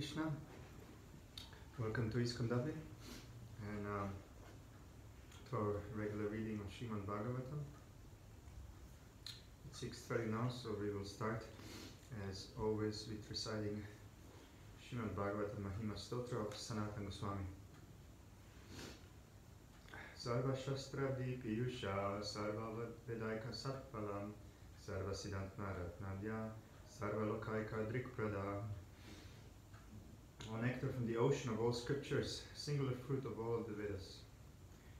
Krishna. Welcome to ISKCON Dublin and to our regular reading of Srimad Bhagavatam. It's 6:30 now, so we will start as always with reciting Srimad Bhagavatam Mahima Stotra of Sanatana Goswami. Sarva Shastrabdi Piyusha Sarva Vedaika Satpalam Sarva Siddhantma Ratnadya Sarva Lokaika Drikprada. O nectar from the ocean of all scriptures, singular fruit of all of the Vedas,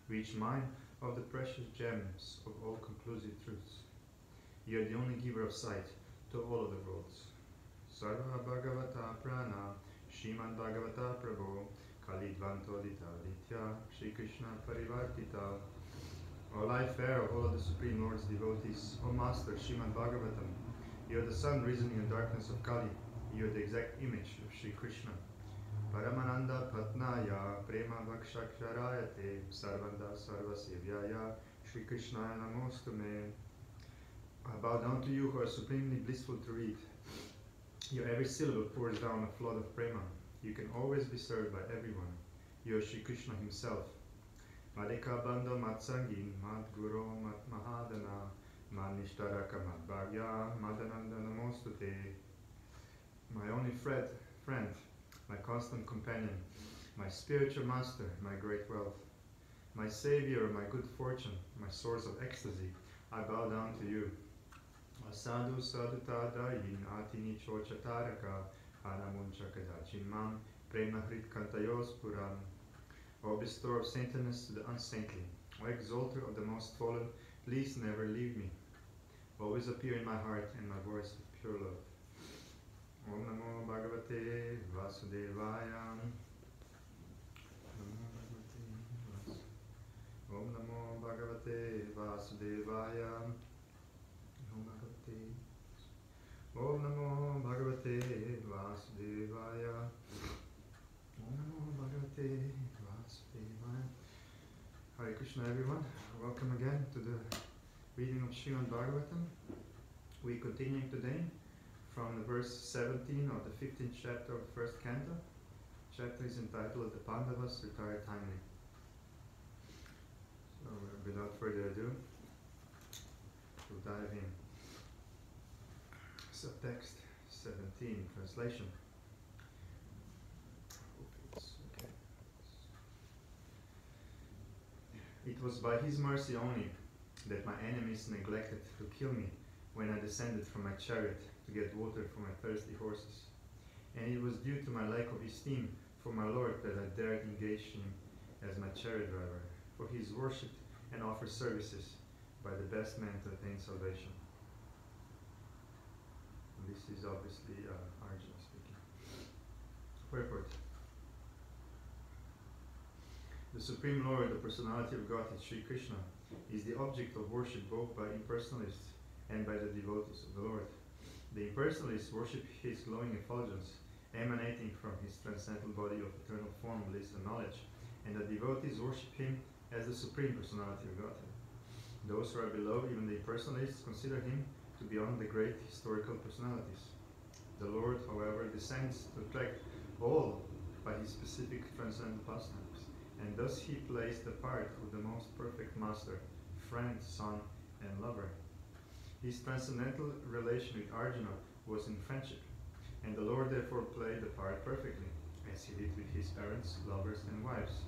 reach mine of the precious gems of all conclusive truths. You are the only giver of sight to all of the worlds. Sarva Bhagavata Prana, Srimad Bhagavata Prabhu, Kalidvanto Ditya, Shri Krishna Parivartita. O life air of all of the Supreme Lord's devotees, O Master Srimad Bhagavatam, you are the sun risen in the darkness of Kali. You are the exact image of Shri Krishna. Paramananda Patnaya Prema Vakshaksharayate Sarvanda Sarvasevyaya Shri Krishna Namostume. I bow down to you who are supremely blissful to read. Your every syllable pours down a flood of prema. You can always be served by everyone. You are Shri Krishna himself. Madhika Bandha Matsangin Mad Guru Mat Mahadana Mad Nishtaraka Mad Bhagya Madananda Namostute. My only friend, my constant companion, my spiritual master, my great wealth, my savior, my good fortune, my source of ecstasy, I bow down to you. Sadhu sadhuta dayin atini chochataraka anamunchakadachimam prema hrit kantayos puram. O bestower of saintliness to the unsaintly, O exalter of the most fallen, please never leave me. Always appear in my heart and my voice with pure love. Om Namo Bhagavate Vasudevaya. Om Namo Bhagavate Vasudevaya. Om Namo Bhagavate Vasudevaya. Om Namo Bhagavate Vasudevaya. Hare Krishna, everyone. Welcome again to the reading of Srimad Bhagavatam. We continue today from the verse 17 of the 15th chapter of the first canto. The chapter is entitled The Pandavas Retire Timely. So without further ado, we'll dive in. Subtext 17, translation. Okay. It was by his mercy only that my enemies neglected to kill me when I descended from my chariot to get water for my thirsty horses. And it was due to my lack of esteem for my Lord that I dared engage him as my chariot driver, for he is worshipped and offers services by the best man to attain salvation. And this is obviously Arjuna speaking. Purport. The Supreme Lord, the personality of Godhead, Sri Krishna, is the object of worship both by impersonalists and by the devotees of the Lord. The impersonalists worship his glowing effulgence emanating from his transcendental body of eternal form, bliss, and knowledge, and the devotees worship him as the Supreme Personality of Godhead. Those who are below even the impersonalists consider him to be one of the great historical personalities. The Lord, however, descends to attract all by his specific transcendental pastimes, and thus he plays the part of the most perfect master, friend, son, and lover. His transcendental relation with Arjuna was in friendship, and the Lord therefore played the part perfectly, as he did with his parents, lovers, and wives.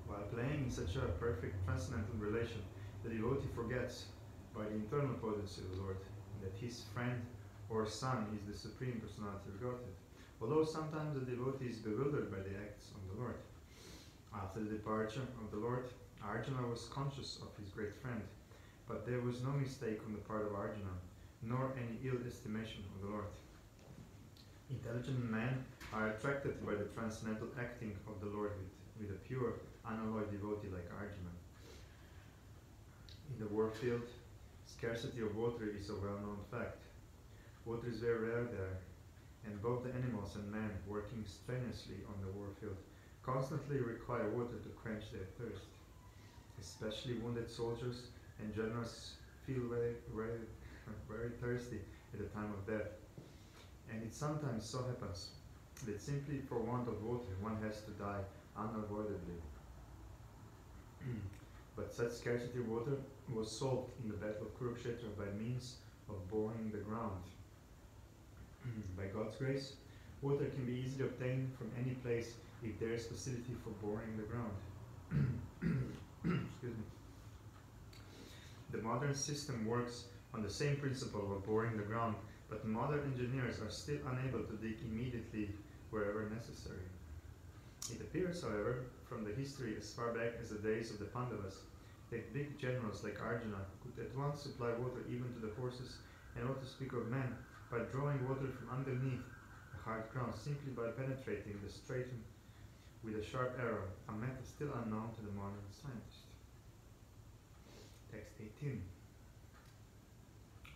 While playing in such a perfect transcendental relation, the devotee forgets, by the internal potency of the Lord, that his friend or son is the Supreme Personality of Godhead, although sometimes the devotee is bewildered by the acts of the Lord. After the departure of the Lord, Arjuna was conscious of his great friend, but there was no mistake on the part of Arjuna, nor any ill estimation of the Lord. Intelligent men are attracted by the transcendental acting of the Lord with a pure, unalloyed devotee like Arjuna. In the war field, scarcity of water is a well-known fact. Water is very rare there, and both the animals and men working strenuously on the war field constantly require water to quench their thirst. Especially wounded soldiers and generals feel very thirsty at the time of death. And it sometimes so happens that simply for want of water one has to die unavoidably. But such scarcity of water was solved in the battle of Kurukshetra by means of boring the ground. By God's grace, water can be easily obtained from any place if there is facility for boring the ground. Excuse me. The modern system works on the same principle of boring the ground, but modern engineers are still unable to dig immediately wherever necessary. It appears, however, from the history as far back as the days of the Pandavas, that big generals like Arjuna could at once supply water even to the horses, and what to speak of men, by drawing water from underneath the hard ground simply by penetrating the stratum with a sharp arrow, a method still unknown to the modern scientist. Text 18.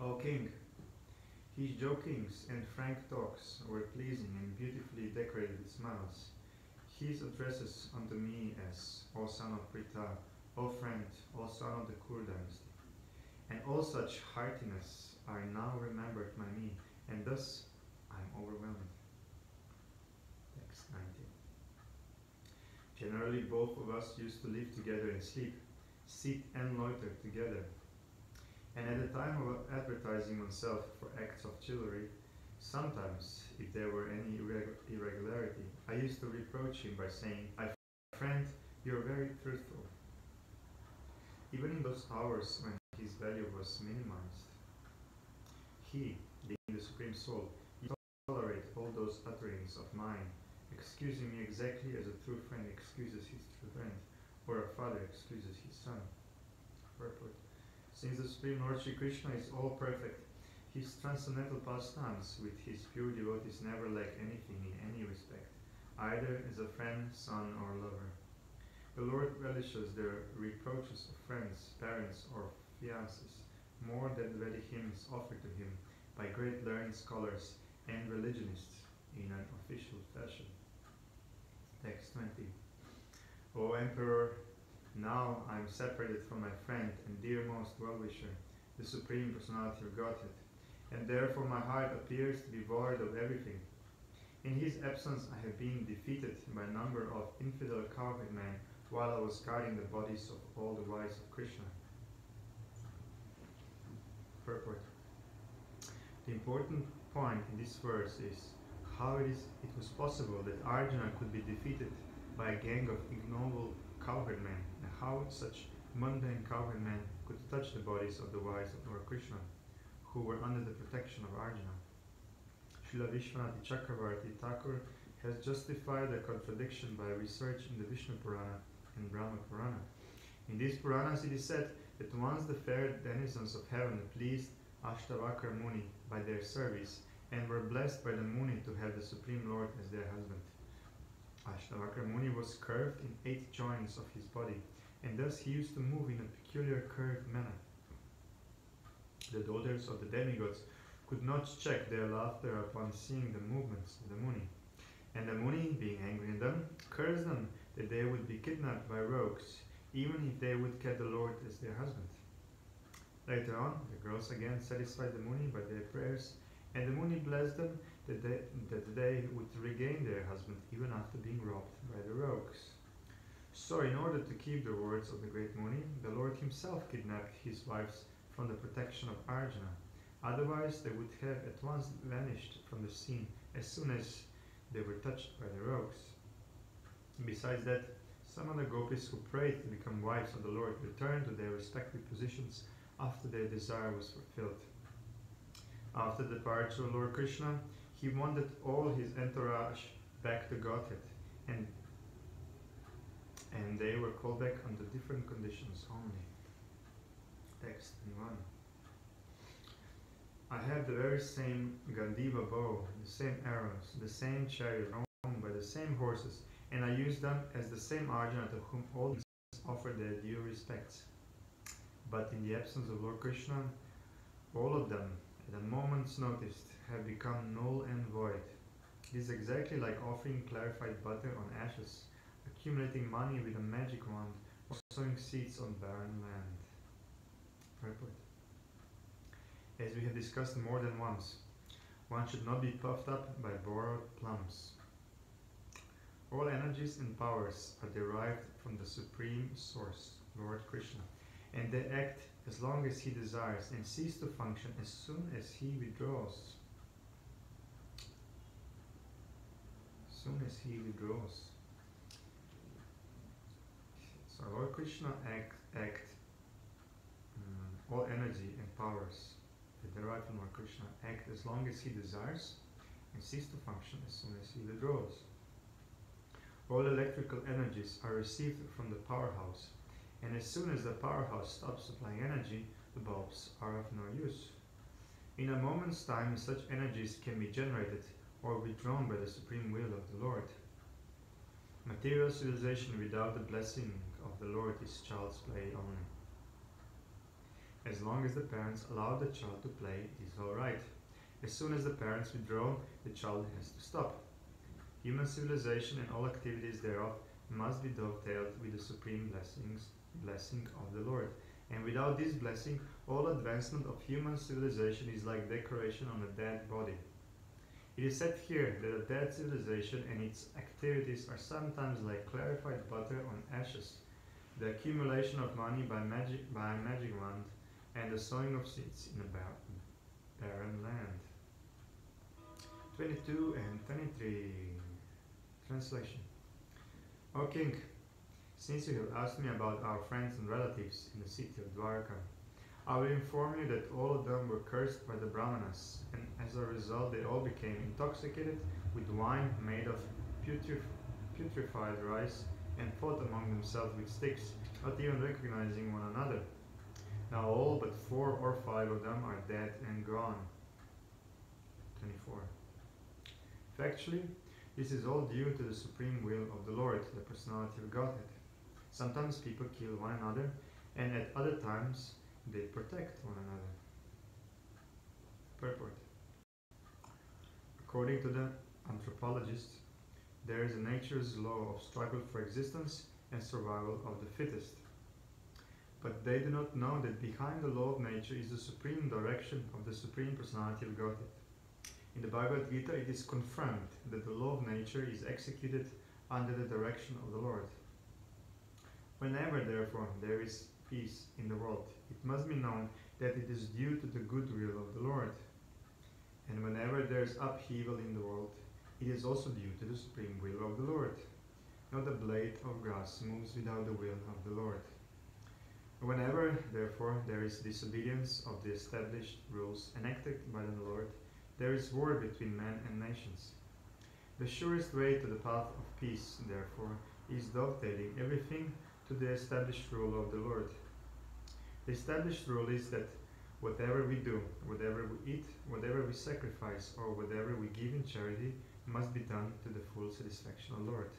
O King, his jokings and frank talks were pleasing and beautifully decorated with smiles. His addresses unto me as, O son of Pritha, O friend, O son of the Kur dynasty, and all such heartiness are now remembered by me, and thus I am overwhelmed. Text 19. Generally, both of us used to live together and sleep, sit and loiter together. And at the time of advertising oneself for acts of chivalry, sometimes, if there were any irregularity, I used to reproach him by saying, "My friend, you are very truthful." Even in those hours when his value was minimized, he, being the Supreme Soul, tolerate all those utterings of mine, excusing me exactly as a true friend excuses his true friend, or a father excuses his son. Purport. Since the Supreme Lord Sri Krishna is all perfect, his transcendental pastimes with his pure devotees never lack anything in any respect, either as a friend, son, or lover. The Lord relishes the reproaches of friends, parents, or fiancés more than the hymns offered to him by great learned scholars and religionists in an official fashion. Text 20. O Emperor, now I am separated from my friend and dearmost well-wisher, the Supreme Personality of Godhead, and therefore my heart appears to be void of everything. In his absence I have been defeated by a number of infidel cowherd men while I was guarding the bodies of all the wives of Krishna. Purport. The important point in this verse is how it was possible that Arjuna could be defeated by a gang of ignoble cowherd men, and how such mundane cowherd men could touch the bodies of the wives of Lord Krishna, who were under the protection of Arjuna. Srila Vishwanath Chakravarti Thakur has justified the contradiction by research in the Vishnu Purana and Brahma Purana. In these Puranas it is said that once the fair denizens of heaven pleased Ashtavakra Muni by their service and were blessed by the Muni to have the Supreme Lord as their husband. Ashtavakra Muni was curved in 8 joints of his body, and thus he used to move in a peculiar curved manner. The daughters of the demigods could not check their laughter upon seeing the movements of the Muni, and the Muni, being angry at them, cursed them that they would be kidnapped by rogues, even if they would get the Lord as their husband. Later on, the girls again satisfied the Muni by their prayers, and the Muni blessed them that they would regain their husband even after being robbed by the rogues. So, in order to keep the words of the great Muni, the Lord himself kidnapped his wives from the protection of Arjuna. Otherwise, they would have at once vanished from the scene as soon as they were touched by the rogues. Besides that, some of the gopis who prayed to become wives of the Lord returned to their respective positions after their desire was fulfilled. After the departure of Lord Krishna, he wanted all his entourage back to Godhead, and they were called back under different conditions only. Text 21. I have the very same Gandiva bow, the same arrows, the same chariot drawn by the same horses, and I use them as the same Arjuna to whom all things offer their due respects. But in the absence of Lord Krishna, all of them, at a moment's notice, have become null and void. It is exactly like offering clarified butter on ashes, accumulating money with a magic wand, or sowing seeds on barren land. Purport. As we have discussed more than once, one should not be puffed up by borrowed plums. All energies and powers are derived from the Supreme Source, Lord Krishna, and they act as long as he desires and cease to function as soon as he withdraws. So Lord Krishna all energy and powers that derive from Lord Krishna act as long as he desires and cease to function as soon as he withdraws. All electrical energies are received from the powerhouse, and as soon as the powerhouse stops supplying energy, the bulbs are of no use. In a moment's time, such energies can be generated or withdrawn by the supreme will of the Lord. Material civilization without the blessing of the Lord is child's play only. As long as the parents allow the child to play, it is all right. As soon as the parents withdraw, the child has to stop. Human civilization and all activities thereof must be dovetailed with the supreme blessing of the Lord. And without this blessing, all advancement of human civilization is like decoration on a dead body. It is said here that a dead civilization and its activities are sometimes like clarified butter on ashes, the accumulation of money by a magic wand, and the sowing of seeds in a barren land. 22 and 23. Translation. O King, since you have asked me about our friends and relatives in the city of Dwarka, I will inform you that all of them were cursed by the Brahmanas, and as a result they all became intoxicated with wine made of putrefied rice and fought among themselves with sticks, not even recognizing one another. Now all but 4 or 5 of them are dead and gone. 24. Factually, this is all due to the supreme will of the Lord, the personality of Godhead. Sometimes people kill one another, and at other times they protect one another. Purport. According to the anthropologists, there is a nature's law of struggle for existence and survival of the fittest. But they do not know that behind the law of nature is the supreme direction of the supreme personality of Godhead. In the Bhagavad Gita, it is confirmed that the law of nature is executed under the direction of the Lord. Whenever, therefore, there is peace in the world, it must be known that it is due to the good will of the Lord. And whenever there is upheaval in the world, it is also due to the supreme will of the Lord. Not a blade of grass moves without the will of the Lord. Whenever, therefore, there is disobedience of the established rules enacted by the Lord, there is war between men and nations. The surest way to the path of peace, therefore, is dovetailing everything to the established rule of the Lord. The established rule is that whatever we do, whatever we eat, whatever we sacrifice, or whatever we give in charity, must be done to the full satisfaction of the Lord.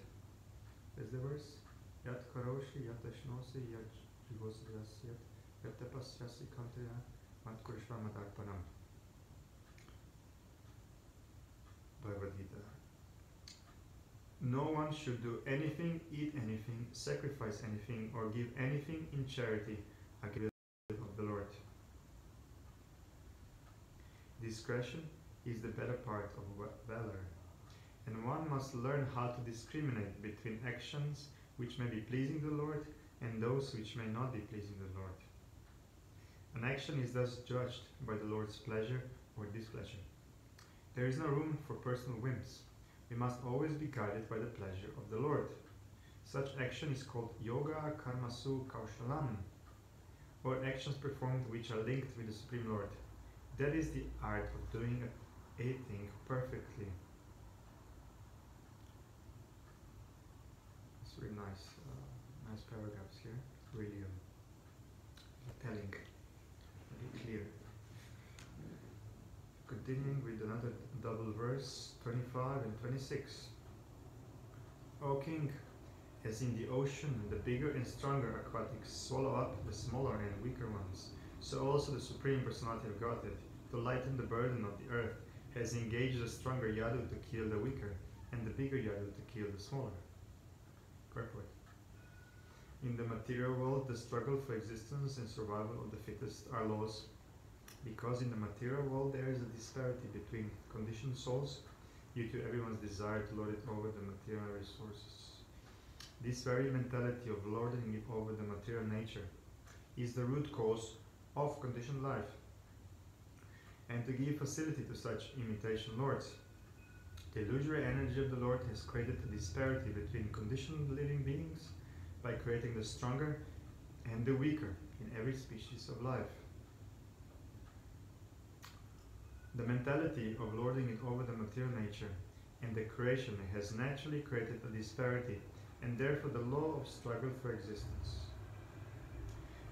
That's the verse. Yat karoshi, yat ashnosi, yat jigosayasyat, yat tapasyasi kantaya, mat kurishvamadarpanam. Bhagavad Gita. No one should do anything, eat anything, sacrifice anything, or give anything in charity against the will of the Lord. Discretion is the better part of valor, and one must learn how to discriminate between actions which may be pleasing to the Lord and those which may not be pleasing to the Lord. An action is thus judged by the Lord's pleasure or displeasure. There is no room for personal whims. We must always be guided by the pleasure of the Lord. Such action is called yoga karmasu kaushalam, or actions performed which are linked with the Supreme Lord. That is the art of doing a thing perfectly. It's really nice, nice paragraphs here. Really telling, very clear. Continuing with another double verse, 25 and 26. O King, as in the ocean the bigger and stronger aquatics swallow up the smaller and weaker ones, so also the Supreme Personality of Godhead, to lighten the burden of the earth, has engaged the stronger Yadu to kill the weaker, and the bigger Yadu to kill the smaller. Purport. In the material world, the struggle for existence and survival of the fittest are laws, because in the material world there is a disparity between conditioned souls due to everyone's desire to lord it over the material resources. This very mentality of lording it over the material nature is the root cause of conditioned life. And to give facility to such imitation lords, the illusory energy of the Lord has created a disparity between conditioned living beings by creating the stronger and the weaker in every species of life. The mentality of lording it over the material nature and the creation has naturally created a disparity and therefore the law of struggle for existence.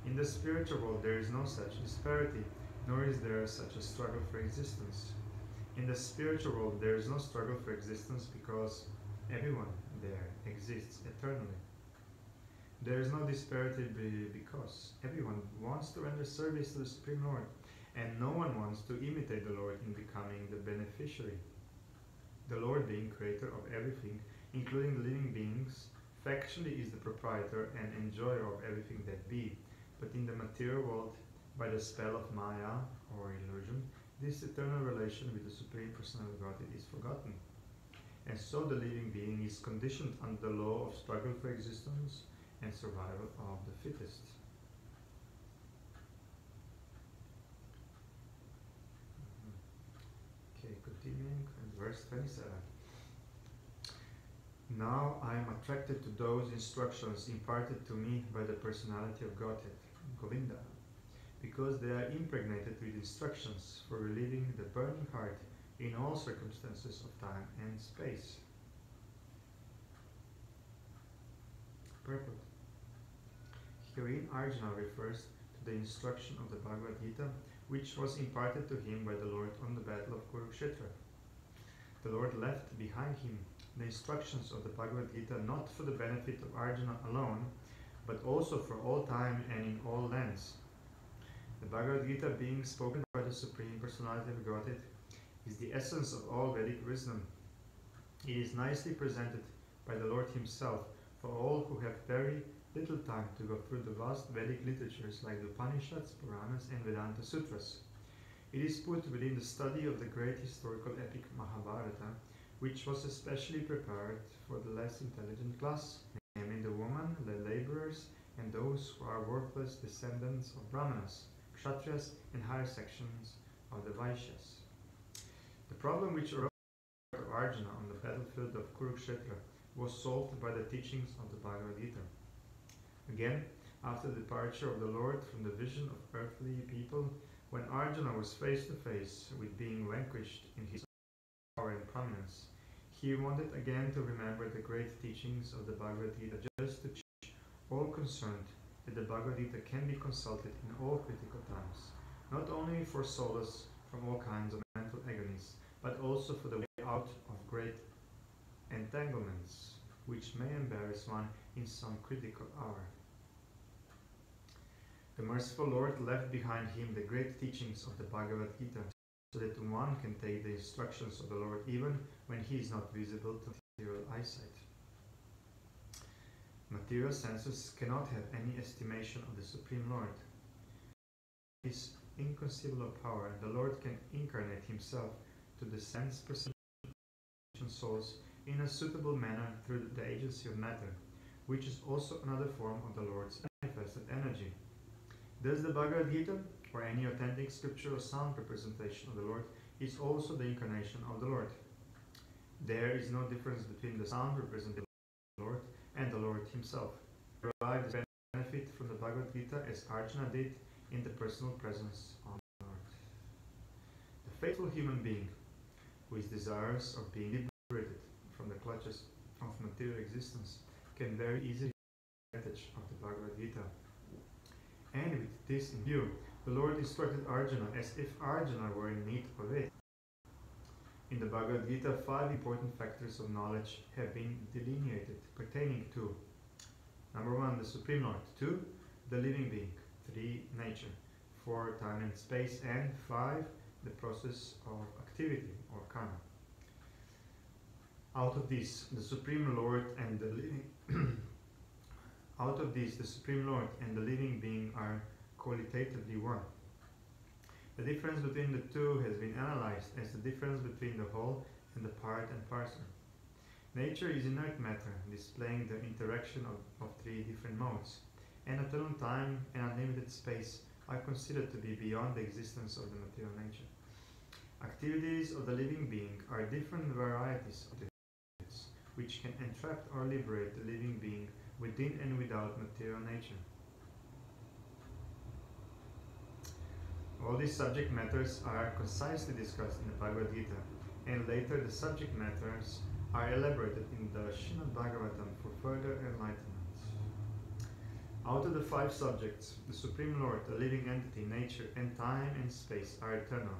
In the spiritual world there is no such disparity, nor is there such a struggle for existence. In the spiritual world there is no struggle for existence because everyone there exists eternally. There is no disparity because everyone wants to render service to the Supreme Lord, and no one wants to imitate the Lord in becoming the beneficiary. The Lord, being creator of everything, including the living beings, factually is the proprietor and enjoyer of everything that be, but in the material world, by the spell of Maya, or illusion, this eternal relation with the Supreme Personality of Godhead is forgotten. And so the living being is conditioned under the law of struggle for existence and survival of the fittest. Okay, continuing at verse 27. Now I am attracted to those instructions imparted to me by the Personality of Godhead, Govinda, because they are impregnated with instructions for relieving the burning heart in all circumstances of time and space. Purport. Herein Arjuna refers to the instruction of the Bhagavad Gita, which was imparted to him by the Lord on the battle of Kurukshetra. The Lord left behind him the instructions of the Bhagavad Gita not for the benefit of Arjuna alone, but also for all time and in all lands. The Bhagavad Gita, being spoken by the Supreme Personality of Godhead, is the essence of all Vedic wisdom. It is nicely presented by the Lord himself for all who have very little time to go through the vast Vedic literatures like the Upanishads, Puranas, and Vedanta Sutras. It is put within the study of the great historical epic Mahabharata, which was especially prepared for the less intelligent class, namely the women, the laborers, and those who are worthless descendants of Brahmanas, Kshatriyas, and higher sections of the Vaishyas. The problem which arose to Arjuna on the battlefield of Kurukshetra was solved by the teachings of the Bhagavad Gita. Again, after the departure of the Lord from the vision of earthly people, when Arjuna was face to face with being vanquished in his power and prominence, he wanted again to remember the great teachings of the Bhagavad Gita, just to teach all concerned that the Bhagavad Gita can be consulted in all critical times, not only for solace from all kinds of mental agonies, but also for the way out of great entanglements, which may embarrass one in some critical hour. The merciful Lord left behind him the great teachings of the Bhagavad Gita, so that one can take the instructions of the Lord even when he is not visible to material eyesight. Material senses cannot have any estimation of the Supreme Lord. His inconceivable power, and the Lord can incarnate himself to the sense perception souls in a suitable manner through the agency of matter, which is also another form of the Lord's manifested energy. Thus the Bhagavad Gita, or any authentic scripture or sound representation of the Lord, is also the incarnation of the Lord. There is no difference between the sound representation of the Lord and the Lord himself. Derive the benefit from the Bhagavad Gita as Arjuna did in the personal presence of the Lord. The faithful human being who is desirous of being liberated from the clutches of material existence can very easily take advantage of the Bhagavad Gita. And with this in view, the Lord instructed Arjuna as if Arjuna were in need of it. In the Bhagavad Gita, 5 important factors of knowledge have been delineated pertaining to: number 1, the Supreme Lord; 2, the living being; 3, nature; 4, time and space; and 5, the process of activity or karma. Out of these, the Supreme Lord and the living Out of these, the Supreme Lord and the living being are qualitatively one. The difference between the two has been analyzed as the difference between the whole and the part and parcel. Nature is inert matter, displaying the interaction of three different modes, and eternal time and unlimited space are considered to be beyond the existence of the material nature. Activities of the living being are different varieties of activities, which can entrap or liberate the living being within and without material nature. All these subject matters are concisely discussed in the Bhagavad Gita, and later the subject matters are elaborated in the Srimad Bhagavatam for further enlightenment. Out of the five subjects, the Supreme Lord, the living entity, nature, and time and space are eternal.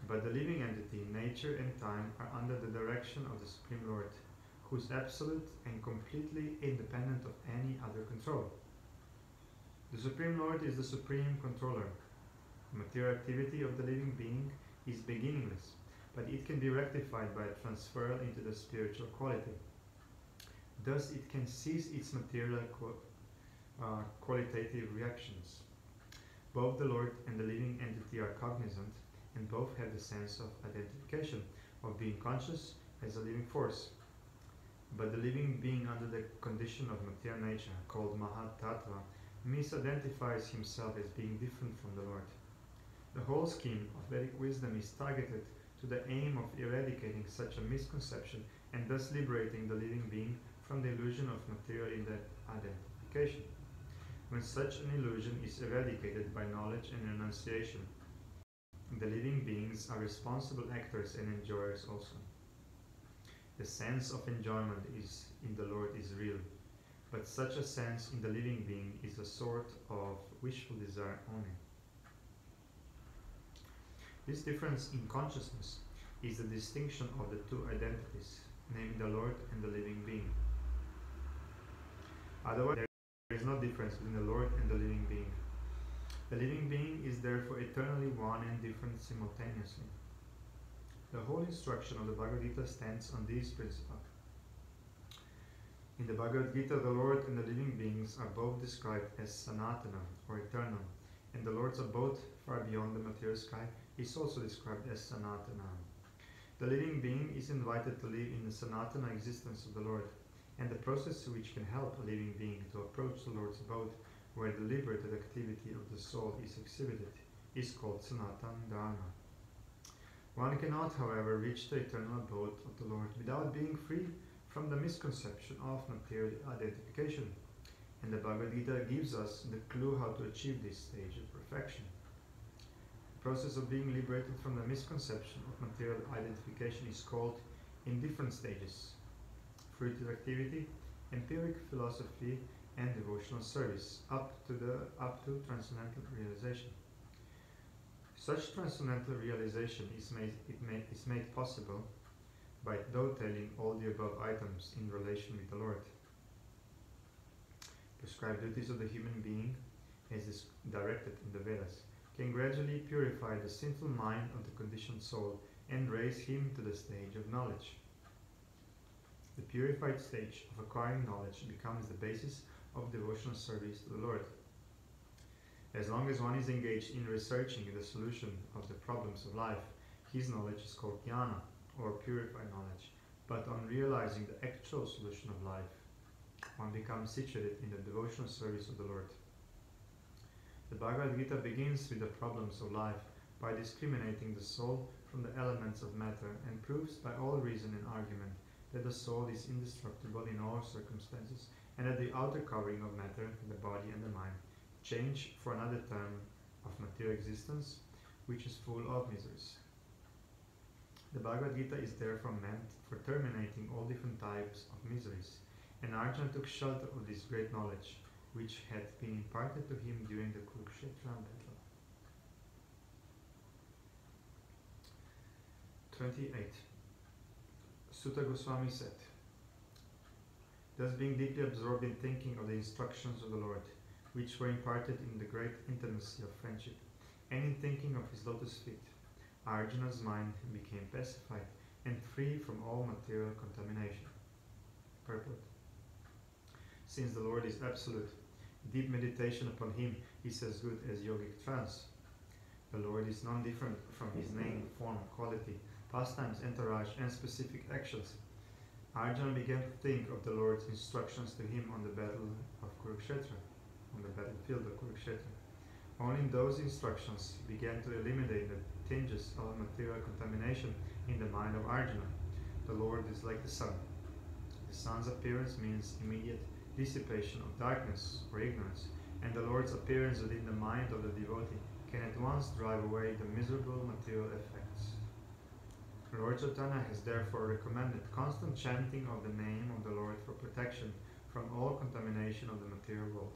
But the living entity, nature, and time are under the direction of the Supreme Lord, who is absolute and completely independent of any other control. The Supreme Lord is the supreme controller. The material activity of the living being is beginningless, but it can be rectified by transferal into the spiritual quality. Thus it can cease its material qualitative reactions. Both the Lord and the living entity are cognizant, and both have the sense of identification, of being conscious as a living force. But the living being under the condition of material nature, called Mahatattva, misidentifies himself as being different from the Lord. The whole scheme of Vedic wisdom is targeted to the aim of eradicating such a misconception and thus liberating the living being from the illusion of material identification. When such an illusion is eradicated by knowledge and renunciation, the living beings are responsible actors and enjoyers also. The sense of enjoyment in the Lord is real, but such a sense in the living being is a sort of wishful desire only. This difference in consciousness is the distinction of the two identities, namely the Lord and the living being. Otherwise, there is no difference between the Lord and the living being. The living being is therefore eternally one and different simultaneously. The whole instruction of the Bhagavad Gita stands on these principles. In the Bhagavad Gita, the Lord and the living beings are both described as Sanatana, or eternal, and the Lord's abode far beyond the material sky is also described as Sanatana. The living being is invited to live in the Sanatana existence of the Lord, and the process which can help a living being to approach the Lord's abode, where the liberated activity of the soul is exhibited, is called Sanatana Dharma. One cannot, however, reach the eternal abode of the Lord without being free from the misconception of material identification, and the Bhagavad Gita gives us the clue how to achieve this stage of perfection. The process of being liberated from the misconception of material identification is called in different stages: fruitive activity, empiric philosophy, and devotional service, up to transcendental realization. Such transcendental realization is made possible by dovetailing all the above items in relation with the Lord. Prescribed duties of the human being, as is directed in the Vedas, can gradually purify the sinful mind of the conditioned soul and raise him to the stage of knowledge. The purified stage of acquiring knowledge becomes the basis of devotional service to the Lord. As long as one is engaged in researching the solution of the problems of life, his knowledge is called jnana, or purified knowledge. But on realizing the actual solution of life, one becomes situated in the devotional service of the Lord. The Bhagavad Gita begins with the problems of life by discriminating the soul from the elements of matter, and proves by all reason and argument that the soul is indestructible in all circumstances, and that the outer covering of matter, the body and the mind, change for another term of material existence, which is full of miseries. The Bhagavad Gita is therefore meant for terminating all different types of miseries, and Arjuna took shelter of this great knowledge, which had been imparted to him during the Kurukshetra battle. 28. Sutta Goswami said, thus being deeply absorbed in thinking of the instructions of the Lord, which were imparted in the great intimacy of friendship, and in thinking of his lotus feet, Arjuna's mind became pacified and free from all material contamination. Purport. Since the Lord is absolute, deep meditation upon him is as good as yogic trance. The Lord is none different from his name, form, quality, pastimes, entourage, and specific actions. Arjuna began to think of the Lord's instructions to him on the battlefield of Kurukshetra. Only those instructions began to eliminate the tinges of material contamination in the mind of Arjuna. The Lord is like the sun. The sun's appearance means immediate dissipation of darkness or ignorance, and the Lord's appearance within the mind of the devotee can at once drive away the miserable material effects. Lord Chaitanya has therefore recommended constant chanting of the name of the Lord for protection from all contamination of the material world.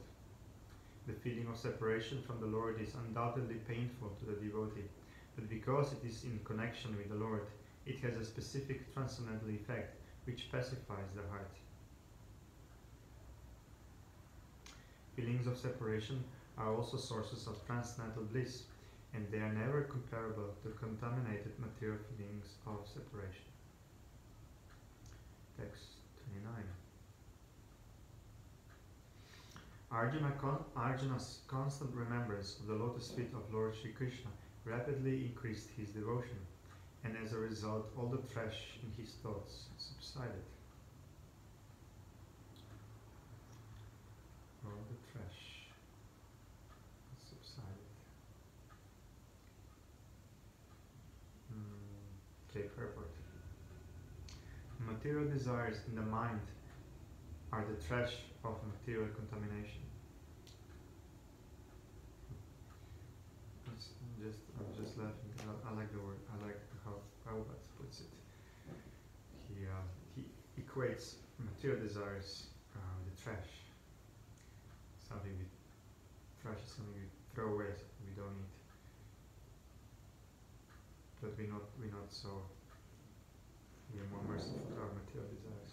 The feeling of separation from the Lord is undoubtedly painful to the devotee, but because it is in connection with the Lord, it has a specific transcendental effect which pacifies the heart. Feelings of separation are also sources of transcendental bliss, and they are never comparable to contaminated material feelings of separation. Text 29. Arjuna's constant remembrance of the lotus feet of Lord Sri Krishna rapidly increased his devotion, and as a result all the trash in his thoughts subsided. All the trash subsided. Okay, purport. Material desires in the mind are the trash of material contamination. I'm just laughing. I like the word. I like how Prabhupada puts it. He equates material desires with trash. Trash is something we throw away, something we don't need. But we're not so. We are more merciful to our material desires.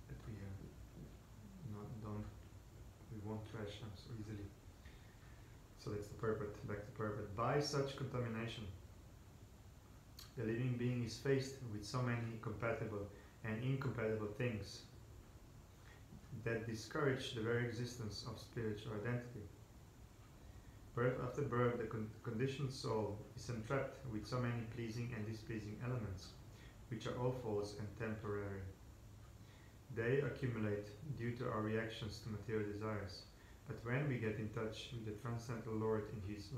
That we won't trash them so easily. So that's the purport, back to purport. By such contamination, the living being is faced with so many compatible and incompatible things that discourage the very existence of spiritual identity. Birth after birth, the conditioned soul is entrapped with so many pleasing and displeasing elements, which are all false and temporary. They accumulate due to our reactions to material desires. But when we get in touch with the transcendental Lord in his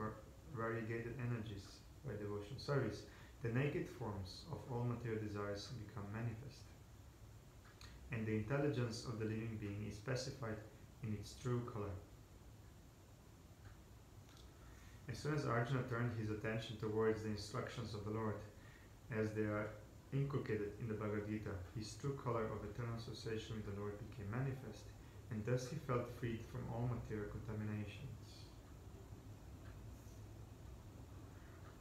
variegated energies by devotional service, the naked forms of all material desires become manifest, and the intelligence of the living being is specified in its true color. As soon as Arjuna turned his attention towards the instructions of the Lord, as they are inculcated in the Bhagavad Gita, his true color of eternal association with the Lord became manifest, and thus he felt freed from all material contaminations.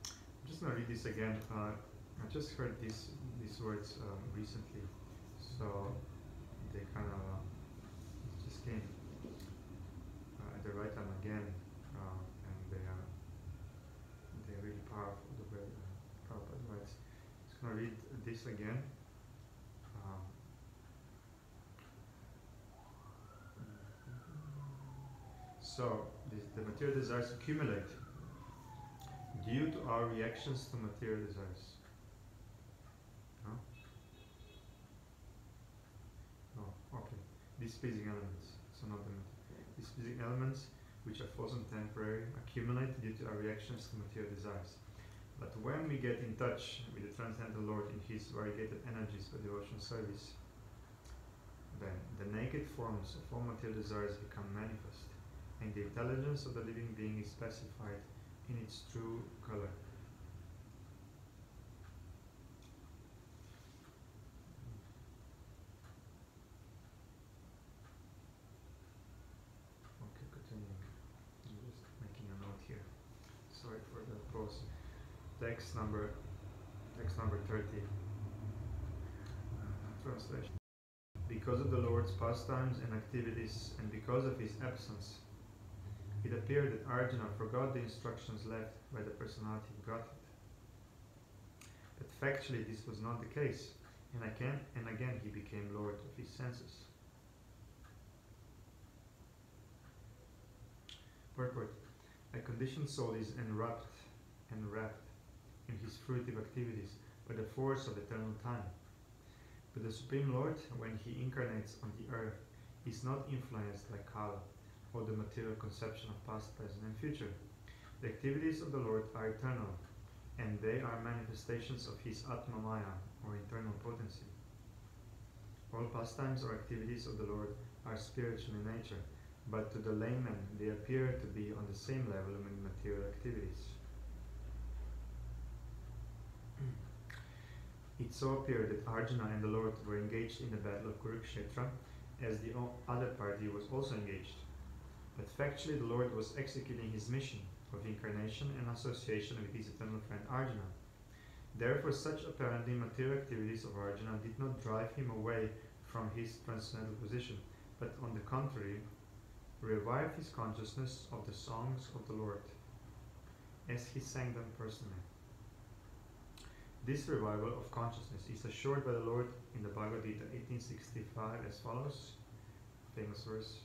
I'm just going to read this again. I just heard these words recently, so they kind of just came at the right time again, and they're really powerful. The way Prabhupada writes. I'm just going to read this again. So, the material desires accumulate due to our reactions to material desires. No? No, okay. Displeasing elements. So not the displeasing elements, which are false and temporary, accumulate due to our reactions to material desires. But when we get in touch with the transcendental Lord in his variegated energies for devotional service, then the naked forms of all material desires become manifest, and the intelligence of the living being is specified in its true color. Okay, continuing. I'm just making a note here. Sorry for the pause. Text number 30. Translation. Because of the Lord's pastimes and activities, and because of his absence, it appeared that Arjuna forgot the instructions left by the personality of Godhead. But factually this was not the case, and again he became Lord of his senses. Purport. A conditioned soul is enwrapped in his fruitive activities, by the force of eternal time. But the Supreme Lord, when he incarnates on the earth, is not influenced by Kala, or the material conception of past, present, and future. The activities of the Lord are eternal, and they are manifestations of his Atma Maya, or internal potency. All pastimes or activities of the Lord are spiritual in nature, but to the layman they appear to be on the same level with material activities. It so appeared that Arjuna and the Lord were engaged in the battle of Kurukshetra, as the other party was also engaged. But factually the Lord was executing his mission of incarnation and association with his eternal friend Arjuna. Therefore such apparently material activities of Arjuna did not drive him away from his transcendental position, but on the contrary, revived his consciousness of the songs of the Lord, as he sang them personally. This revival of consciousness is assured by the Lord in the Bhagavad Gita 1865 as follows, famous verse,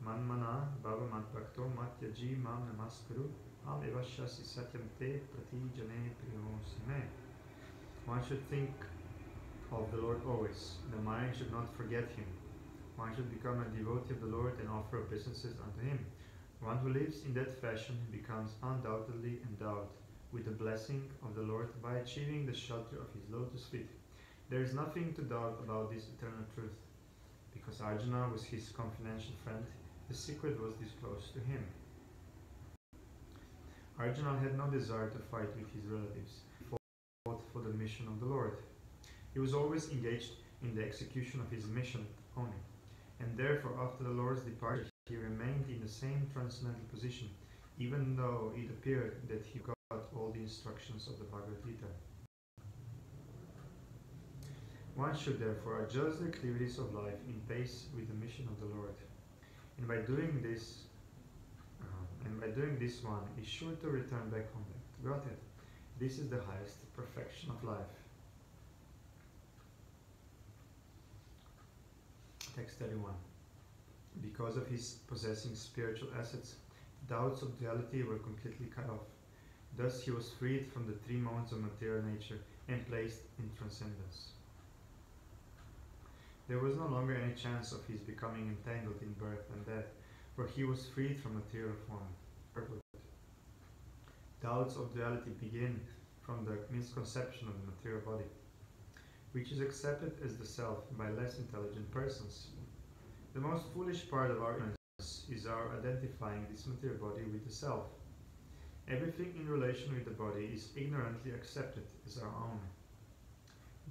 Manmana bhava mat bhakto mat yaji mam namaskuru am evashyasi satyam te prati jane priyosi me. One should think of the Lord always. The mind should not forget him. One should become a devotee of the Lord and offer obeisances unto him. One who lives in that fashion becomes undoubtedly endowed with the blessing of the Lord by achieving the shelter of his lotus feet. There is nothing to doubt about this eternal truth. Because Arjuna was his confidential friend, the secret was disclosed to him. Arjuna had no desire to fight with his relatives. He fought for the mission of the Lord. He was always engaged in the execution of his mission only, and therefore after the Lord's departure he remained in the same transcendental position, even though it appeared that he got all the instructions of the Bhagavad Gita. One should therefore adjust the activities of life in pace with the mission of the Lord, and by doing this, one is sure to return back home to Godhead. This is the highest perfection of life. Text 31. Because of his possessing spiritual assets, doubts of duality were completely cut off. Thus he was freed from the three modes of material nature and placed in transcendence. There was no longer any chance of his becoming entangled in birth and death, for he was freed from material form. Doubts of duality begin from the misconception of the material body, which is accepted as the self by less intelligent persons. The most foolish part of our ignorance is our identifying this material body with the self. Everything in relation with the body is ignorantly accepted as our own.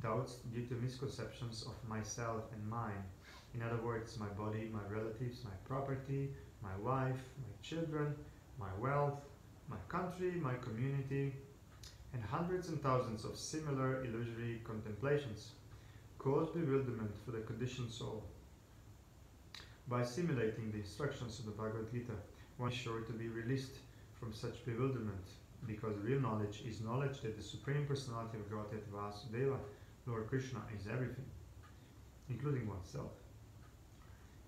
Doubts due to misconceptions of myself and mine, in other words, my body, my relatives, my property, my wife, my children, my wealth, my country, my community, and hundreds and thousands of similar illusory contemplations, cause bewilderment for the conditioned soul. By assimilating the instructions of the Bhagavad Gita, one is sure to be released from such bewilderment, because real knowledge is knowledge that the Supreme Personality of Godhead Vasudeva, Lord Krishna, is everything, including oneself.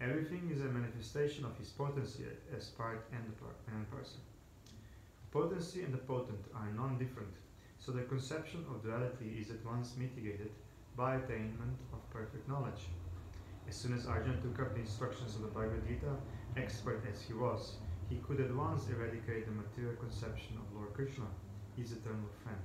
Everything is a manifestation of his potency as part and person. Potency and the potent are non-different, so the conception of duality is at once mitigated by attainment of perfect knowledge. As soon as Arjuna took up the instructions of the Bhagavad Gita, expert as he was, he could at once eradicate the material conception of Lord Krishna, his eternal friend.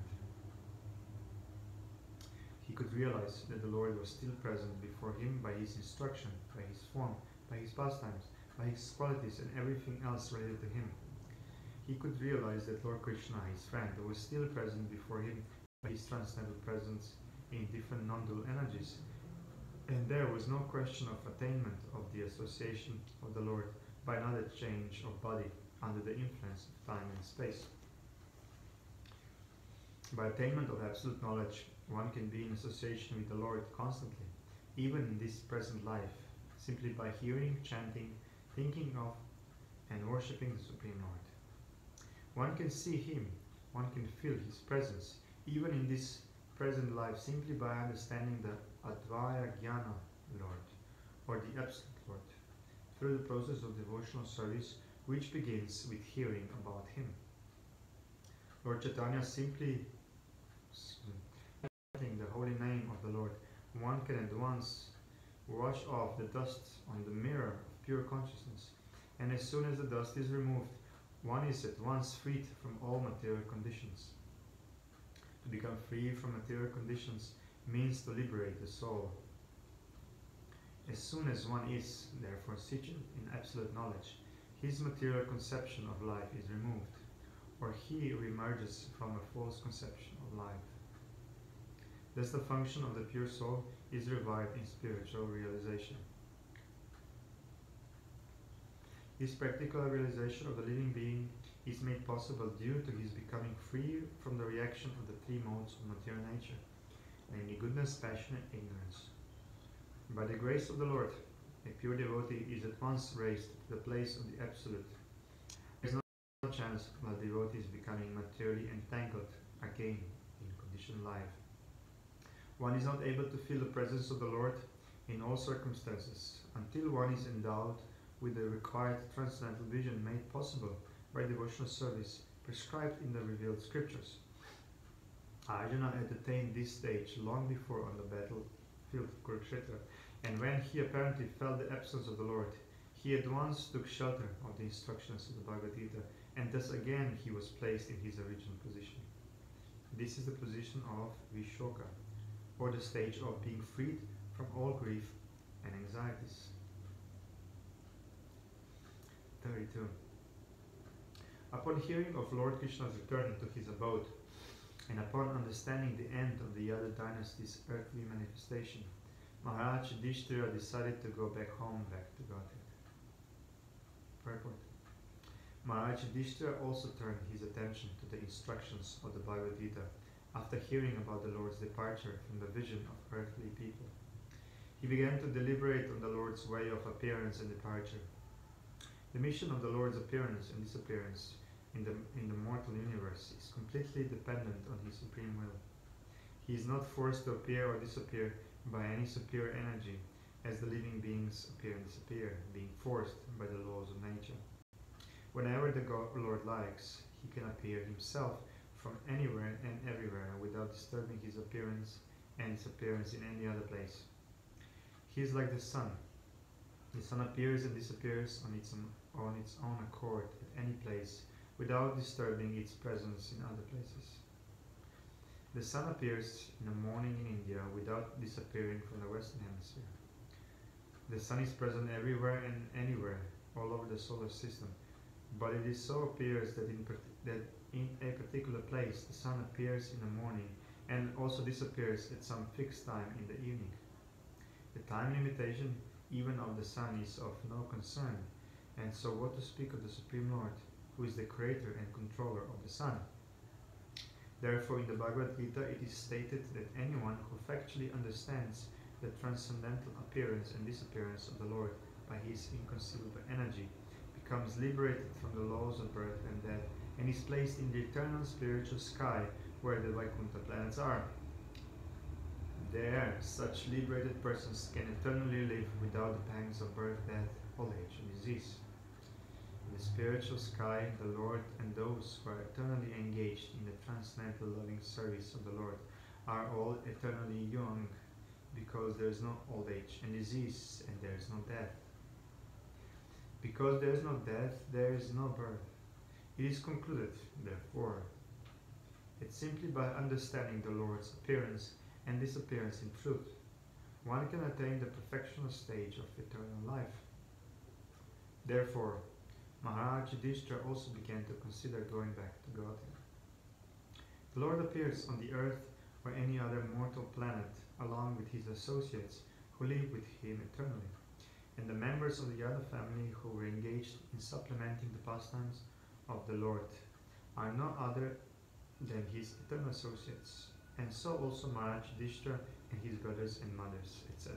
He could realize that the Lord was still present before him by his instruction, by his form, by his pastimes, by his qualities and everything else related to him. He could realize that Lord Krishna, his friend, was still present before him by his transcendental presence in different non-dual energies, and there was no question of attainment of the association of the Lord by another change of body under the influence of time and space. By attainment of absolute knowledge, one can be in association with the Lord constantly, even in this present life, simply by hearing, chanting, thinking of, and worshipping the Supreme Lord. One can see him, one can feel his presence, even in this present life, simply by understanding the Advaya Jnana Lord, or the Absolute Lord, through the process of devotional service, which begins with hearing about him. Lord Chaitanya simply can at once wash off the dust on the mirror of pure consciousness, and as soon as the dust is removed, one is at once freed from all material conditions. To become free from material conditions means to liberate the soul. As soon as one is, therefore, situated in absolute knowledge, his material conception of life is removed, or he re-emerges from a false conception of life. Thus the function of the pure soul is revived in spiritual realization. This practical realization of the living being is made possible due to his becoming free from the reaction of the three modes of material nature, namely goodness, passion, and ignorance. By the grace of the Lord, a pure devotee is at once raised to the place of the Absolute. There is no chance while the devotee is becoming materially entangled again in conditioned life. One is not able to feel the presence of the Lord in all circumstances until one is endowed with the required transcendental vision made possible by devotional service prescribed in the revealed scriptures. Arjuna had attained this stage long before on the battlefield of Kurukshetra, and when he apparently felt the absence of the Lord, he at once took shelter of the instructions of the Bhagavad Gita, and thus again he was placed in his original position. This is the position of Vishoka, or the stage of being freed from all grief and anxieties. 32. Upon hearing of Lord Krishna's return to his abode, and upon understanding the end of the other dynasty's earthly manifestation, Maharaj Yudhishthira decided to go back home, back to Godhead. Purport. Maharaj Yudhishthira also turned his attention to the instructions of the Bhagavad Gita after hearing about the Lord's departure from the vision of earthly people. He began to deliberate on the Lord's way of appearance and departure. The mission of the Lord's appearance and disappearance in the mortal universe is completely dependent on his supreme will. He is not forced to appear or disappear by any superior energy, as the living beings appear and disappear, being forced by the laws of nature. Whenever the Lord likes, he can appear himself from anywhere and everywhere without disturbing his appearance and disappearance in any other place. He is like the sun. The sun appears and disappears on its own accord at any place without disturbing its presence in other places. The sun appears in the morning in India without disappearing from the Western Hemisphere. The sun is present everywhere and anywhere, all over the solar system, but it is so appears that in a particular place the sun appears in the morning and also disappears at some fixed time in the evening. The time limitation even of the sun is of no concern, and so what to speak of the Supreme Lord, who is the creator and controller of the sun. Therefore, in the Bhagavad Gita it is stated that anyone who factually understands the transcendental appearance and disappearance of the Lord by his inconceivable energy becomes liberated from the laws of birth and death and is placed in the eternal spiritual sky where the Vaikuntha planets are. There, such liberated persons can eternally live without the pangs of birth, death, old age, and disease. In the spiritual sky, the Lord and those who are eternally engaged in the transcendental loving service of the Lord are all eternally young, because there is no old age and disease, and there is no death. Because there is no death, there is no birth. It is concluded, therefore, that simply by understanding the Lord's appearance and disappearance in truth, one can attain the perfectional stage of eternal life. Therefore, Maharaj Yudhishthira also began to consider going back to Godhead. The Lord appears on the earth or any other mortal planet along with his associates who live with him eternally, and the members of the other family who were engaged in supplementing the pastimes of the Lord are no other than his eternal associates, and so also Maharaj Yudhishthira and his brothers and mothers, etc.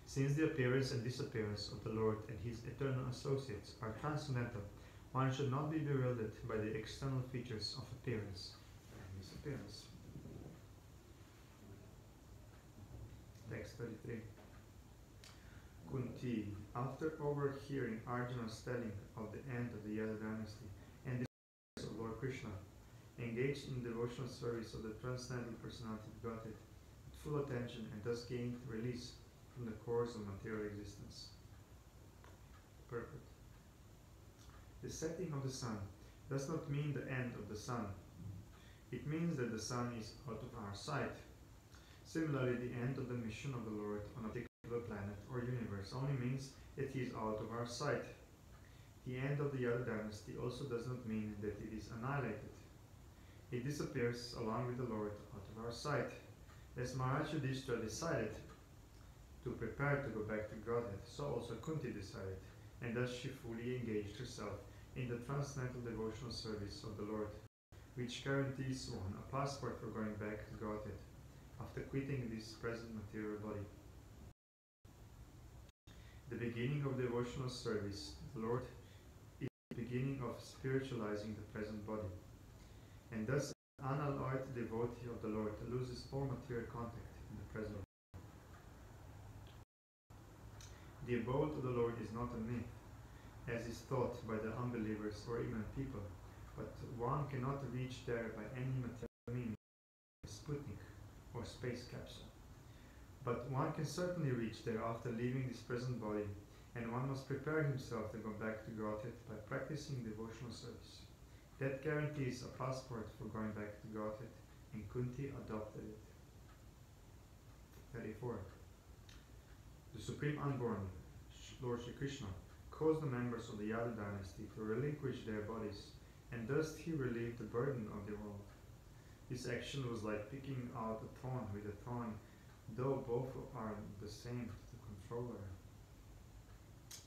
Since the appearance and disappearance of the Lord and his eternal associates are transcendental, one should not be bewildered by the external features of appearance and disappearance. Text 33. Kunti, after overhearing Arjuna's telling of the end of the Yadu dynasty and the of Lord Krishna, engaged in devotional service of the transcendental personality of Godhead, full attention and thus gained release from the course of material existence. Purport. The setting of the sun does not mean the end of the sun. It means that the sun is out of our sight. Similarly, the end of the mission of the Lord on a particular planet or universe only means that he is out of our sight. The end of the Yadu dynasty also does not mean that it is annihilated. It disappears along with the Lord out of our sight. As Maharaj Yudhishthira decided to prepare to go back to Godhead, so also Kunti decided, and thus she fully engaged herself in the transcendental devotional service of the Lord, which guarantees one a passport for going back to Godhead after quitting this present material body. The beginning of devotional service to the Lord is the beginning of spiritualizing the present body, and thus an unalloyed devotee of the Lord loses all material contact in the present. The abode of the Lord is not a myth, as is thought by the unbelievers or ignorant people, but one cannot reach there by any material means, Sputnik or space capsule. But one can certainly reach there after leaving this present body, and one must prepare himself to go back to Godhead by practicing devotional service. That guarantees a passport for going back to Godhead, and Kunti adopted it. 34. The Supreme Unborn, Lord Shri Krishna, caused the members of the Yadu dynasty to relinquish their bodies, and thus he relieved the burden of the world. This action was like picking out a thorn with a thorn, though both are the same to the controller.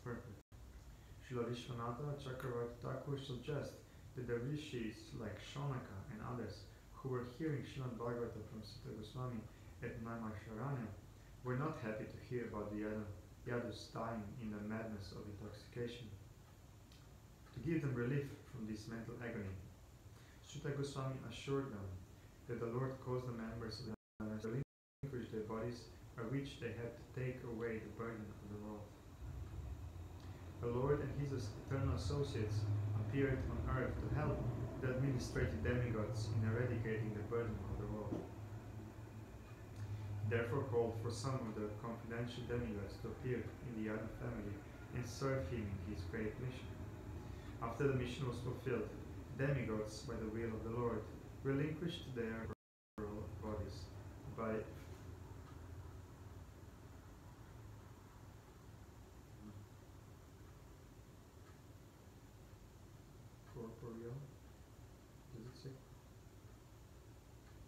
Perfect. Srila Vishwanatha Chakravarti Thakur suggests that the rishis like Shonaka and others who were hearing Srimad Bhagavatam from Sutta Goswami at Naimisharanya were not happy to hear about the Yadus dying in the madness of intoxication. To give them relief from this mental agony, Sutta Goswami assured them that the Lord caused the members of the Yadus to relinquish their bodies, by which they had to take away the burden of the world. The Lord and his eternal associates appeared on earth to help the administrative demigods in eradicating the burden of the world. He therefore called for some of the confidential demigods to appear in the Yadu family and serve him in his great mission. After the mission was fulfilled, demigods, by the will of the Lord, relinquished their bodies by corporeal. Does it say?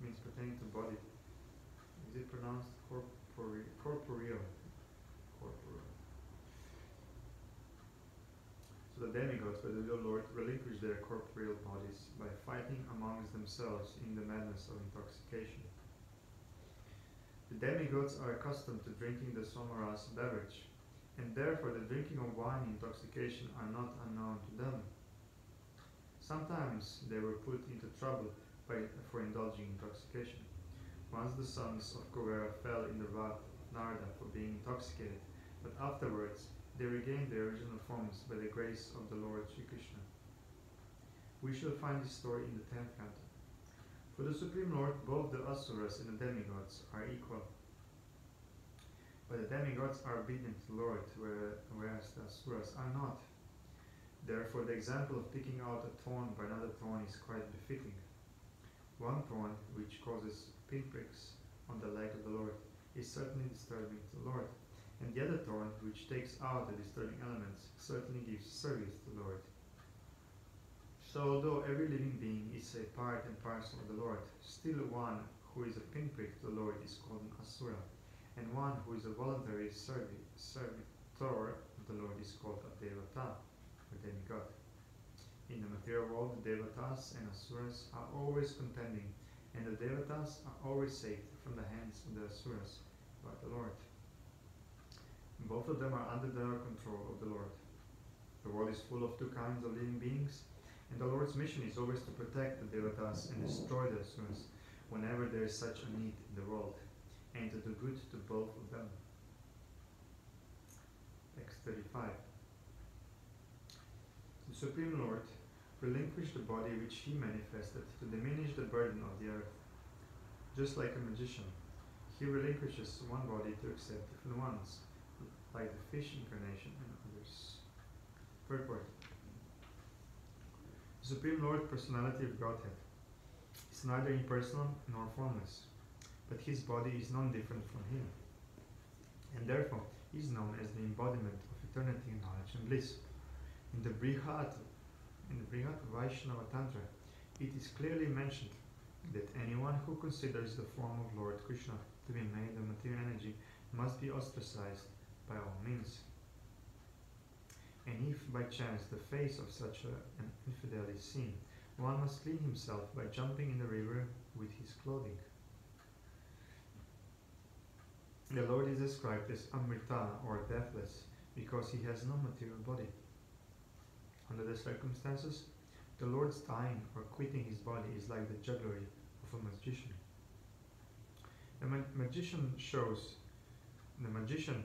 Means pertaining to body. Is it pronounced corporeal? Corporeal. So the demigods, by the will of the Lord, relinquished their corporeal bodies by fighting amongst themselves in the madness of intoxication. The demigods are accustomed to drinking the somaras beverage, and therefore the drinking of wine and intoxication are not unknown to them. Sometimes they were put into trouble for indulging intoxication. Once the sons of Kuvera fell in the wrath of Narada for being intoxicated, but afterwards they regained their original forms by the grace of the Lord Sri Krishna. We shall find this story in the 10th canto. For the Supreme Lord, both the Asuras and the demigods are equal. But the demigods are obedient to the Lord, whereas the Asuras are not. Therefore, the example of picking out a thorn by another thorn is quite befitting. One thorn, which causes pinpricks on the leg of the Lord, is certainly disturbing to the Lord, and the other thorn, which takes out the disturbing elements, certainly gives service to the Lord. So, although every living being is a part and parcel of the Lord, still one who is a pinprick to the Lord is called an Asura, and one who is a voluntary servitor of the Lord is called a Devata, or demigod. In the material world, the Devatas and Asuras are always contending, and the Devatas are always saved from the hands of the Asuras by the Lord. Both of them are under the control of the Lord. The world is full of two kinds of living beings, and the Lord's mission is always to protect the Devatas and destroy the Asuras whenever there is such a need in the world, and to do good to both of them. Text 35. The Supreme Lord relinquished the body which he manifested to diminish the burden of the earth. Just like a magician, he relinquishes one body to accept different ones, like the fish incarnation and others. Purport. The Supreme Lord, Personality of Godhead, is neither impersonal nor formless, but his body is non-different from him, and therefore is known as the embodiment of eternity, knowledge, and bliss. In the Brihat Vaishnava Tantra, it is clearly mentioned that anyone who considers the form of Lord Krishna to be made of material energy must be ostracized by all means. And if by chance the face of such an infidel is seen, one must clean himself by jumping in the river with his clothing. The Lord is described as Amrita, or deathless, because he has no material body. Under the circumstances, the Lord's dying or quitting his body is like the jugglery of a magician. The magician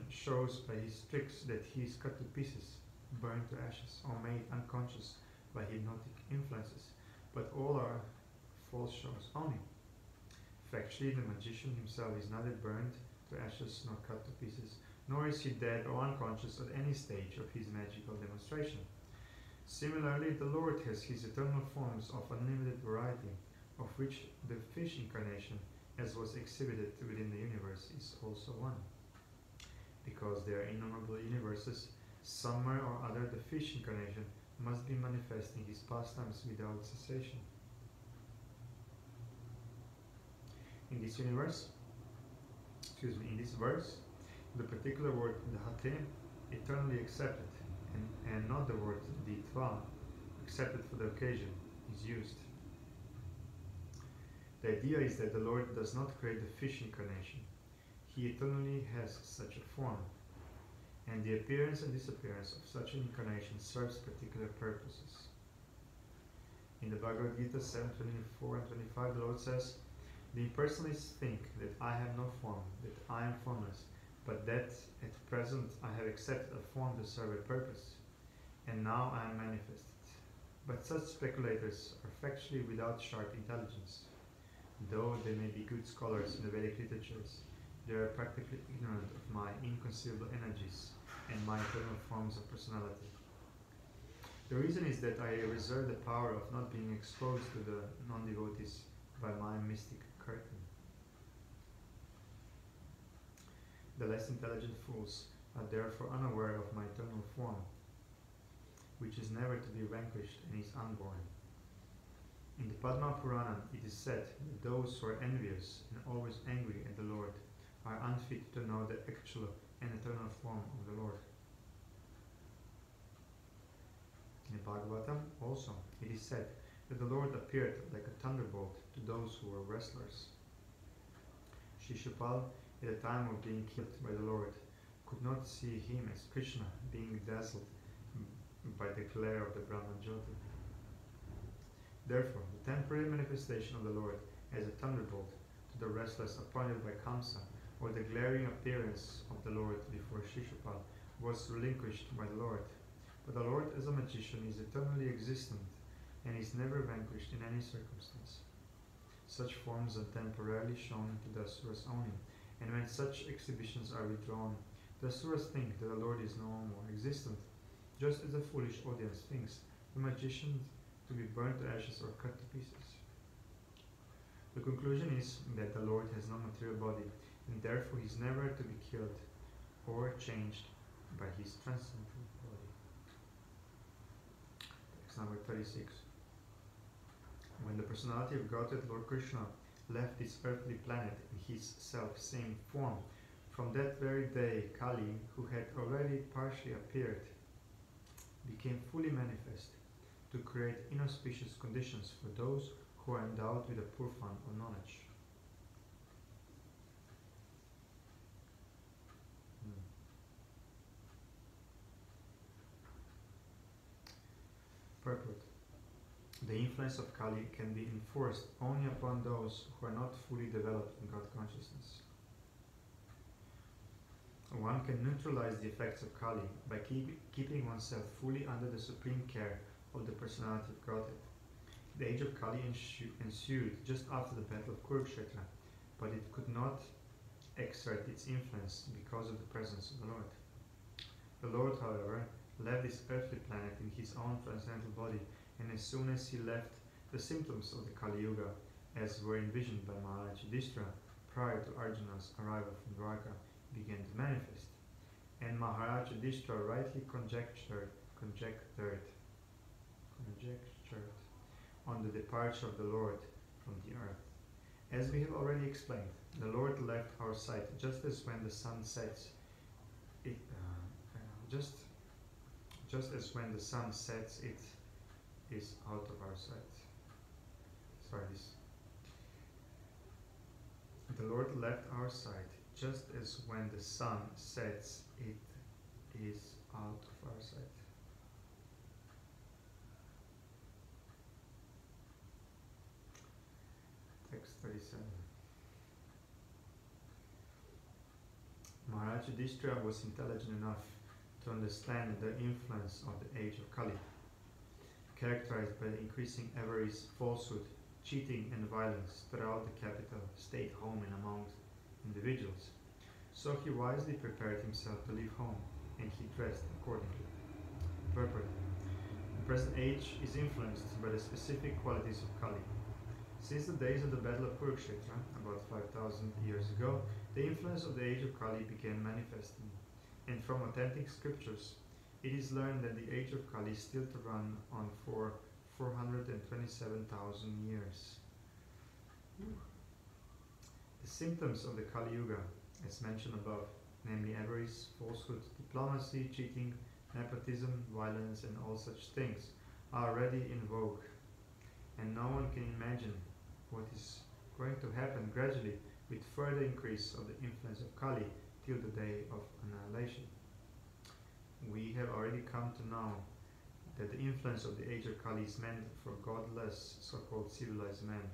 shows by his tricks that he is cut to pieces, burned to ashes, or made unconscious by hypnotic influences, but all are false shows only. Factually, the magician himself is neither burned to ashes nor cut to pieces, nor is he dead or unconscious at any stage of his magical demonstration. Similarly, the Lord has his eternal forms of unlimited variety, of which the fish incarnation, as was exhibited within the universe, is also one. Because there are innumerable universes, somewhere or other the fish incarnation must be manifesting his pastimes without cessation. In this verse, the particular word dhate, eternally accepted, and not the word ditva, accepted for the occasion, is used. The idea is that the Lord does not create the fish incarnation. He eternally has such a form, and the appearance and disappearance of such an incarnation serves particular purposes. In the Bhagavad Gita 7:24 and 25, the Lord says, "The impersonalists think that I have no form, that I am formless, but that at present I have accepted a form to serve a purpose, and now I am manifested." But such speculators are factually without sharp intelligence. Though they may be good scholars in the Vedic literatures, they are practically ignorant of my inconceivable energies and my eternal forms of personality. The reason is that I reserve the power of not being exposed to the non-devotees by my mystic curtain. The less intelligent fools are therefore unaware of my eternal form, which is never to be vanquished and is unborn. In the Padma Purana, it is said that those who are envious and always angry at the Lord are unfit to know the actual and eternal form of the Lord. In Bhagavatam also, it is said that the Lord appeared like a thunderbolt to those who were wrestlers. Shishupal, at the time of being killed by the Lord, could not see him as Krishna, being dazzled by the glare of the Brahma Jyoti. Therefore, the temporary manifestation of the Lord as a thunderbolt to the wrestlers appointed by Kamsa, or the glaring appearance of the Lord before Shishupal, was relinquished by the Lord. But the Lord as a magician is eternally existent and is never vanquished in any circumstance. Such forms are temporarily shown to the asuras only, and when such exhibitions are withdrawn, the asuras think that the Lord is no more existent, just as a foolish audience thinks the magician to be burnt to ashes or cut to pieces. The conclusion is that the Lord has no material body, and therefore he is never to be killed or changed by his transcendental body. Text number 36. When the personality of Godhead, Lord Krishna, left this earthly planet in his self-same form, from that very day Kali, who had already partially appeared, became fully manifest to create inauspicious conditions for those who are endowed with a poor fund of knowledge. Purport. The influence of Kali can be enforced only upon those who are not fully developed in God consciousness. One can neutralize the effects of Kali by keeping oneself fully under the supreme care of the personality of Godhead. The age of Kali ensued just after the battle of Kurukshetra, but it could not exert its influence because of the presence of the Lord. The Lord, however, left this earthly planet in his own transcendental body, and as soon as he left, the symptoms of the Kali Yuga, as were envisioned by Maharaj Yudhishthira prior to Arjuna's arrival from Dwarka, began to manifest. And Maharaj Yudhishthira rightly conjectured on the departure of the Lord from the earth. As we have already explained, the Lord left our sight just as when the sun sets. Just as when the sun sets, it is out of our sight. The Lord left our sight just as when the sun sets, it is out of our sight. Text 37. Maharaj Yudhishthira was intelligent enough to understand the influence of the age of Kali, characterized by the increasing avarice, falsehood, cheating and violence throughout the capital, state, home and among individuals. So he wisely prepared himself to leave home, and he dressed accordingly. Purport. The present age is influenced by the specific qualities of Kali. Since the days of the Battle of Kurukshetra, about 5,000 years ago, the influence of the age of Kali began manifesting, and from authentic scriptures, it is learned that the age of Kali is still to run on for 427,000 years. The symptoms of the Kali Yuga, as mentioned above, namely avarice, falsehood, diplomacy, cheating, nepotism, violence, and all such things, are already in vogue, and no one can imagine what is going to happen gradually with further increase of the influence of Kali till the day of annihilation. We have already come to know that the influence of the age of Kali is meant for godless, so-called civilized men.